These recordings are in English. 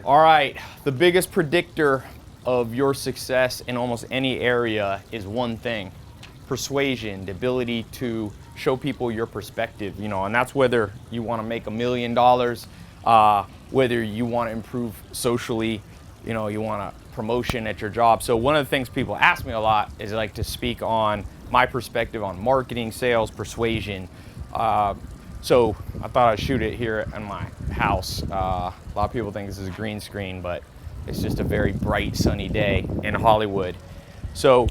All right, the biggest predictor of your success in almost any area is one thing: persuasion, the ability to show people your perspective, and that's whether you want to make $1 million, whether you want to improve socially, you want a promotion at your job. So one of the things people ask me a lot is like to speak on my perspective on marketing, sales, persuasion. So I thought I'd shoot it here in my house. A lot of people think this is a green screen, but it's just a very bright, sunny day in Hollywood. So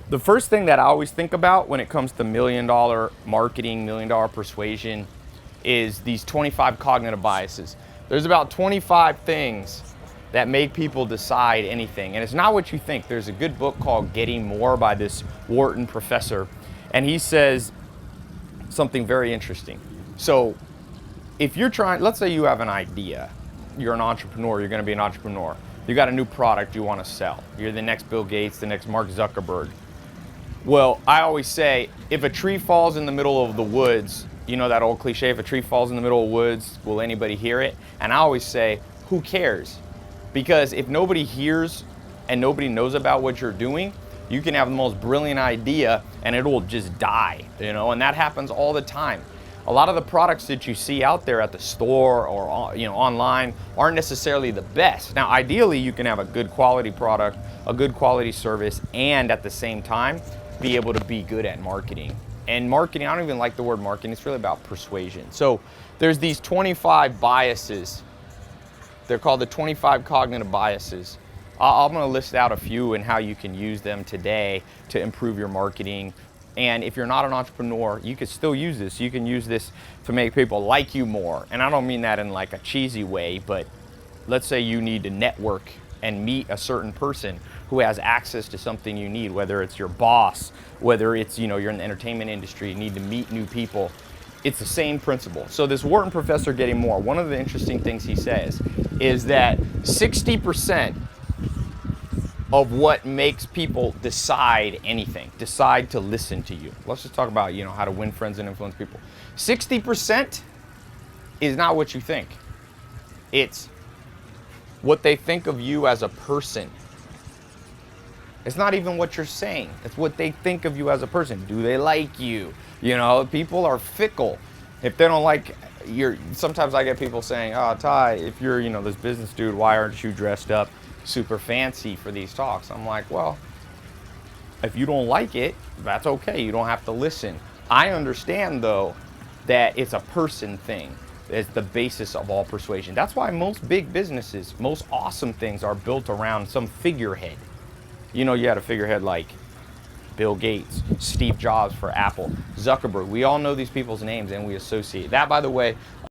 the first thing that I always think about when it comes to $1 million marketing, $1 million persuasion, is these 25 cognitive biases. There's about 25 things that make people decide anything, and it's not what you think. There's a good book called Getting More by this Wharton professor, and he says something very interesting. So if you're trying, let's say you have an idea, you're an entrepreneur, you're going to be an entrepreneur, you got a new product you want to sell, you're the next Bill Gates, the next Mark Zuckerberg. Well, I always say, if a tree falls in the middle of the woods, you know that old cliche, if a tree falls in the middle of the woods, will anybody hear it? And I always say, who cares? Because if nobody hears and nobody knows about what you're doing, you can have the most brilliant idea and it will just die, and that happens all the time. A lot of the products that you see out there at the store or online aren't necessarily the best. Now, ideally, you can have a good quality product, a good quality service, and at the same time, be able to be good at marketing. And marketing, I don't even like the word marketing, it's really about persuasion. So there's these 25 biases. They're called the 25 cognitive biases. I'm going to list out a few and how you can use them today to improve your marketing. And if you're not an entrepreneur, you can still use this. You can use this to make people like you more. And I don't mean that in like a cheesy way, but let's say you need to network and meet a certain person who has access to something you need, whether it's your boss, whether it's, you're in the entertainment industry, you need to meet new people. It's the same principle. So this Wharton professor, Getting More, one of the interesting things he says is that 60% of what makes people decide anything, decide to listen to you. Let's just talk about, how to win friends and influence people. 60% is not what you think. It's what they think of you as a person. It's not even what you're saying. It's what they think of you as a person. Do they like you? People are fickle. If they don't like sometimes I get people saying, "Oh, Ty, if you're, this business dude, why aren't you dressed up super fancy for these talks?" I'm like, well, if you don't like it, that's okay. You don't have to listen. I understand, though, that it's a person thing. It's the basis of all persuasion. That's why most big businesses, most awesome things are built around some figurehead. You had a figurehead like Bill Gates, Steve Jobs for Apple, Zuckerberg. We all know these people's names and we associate. That, by the way,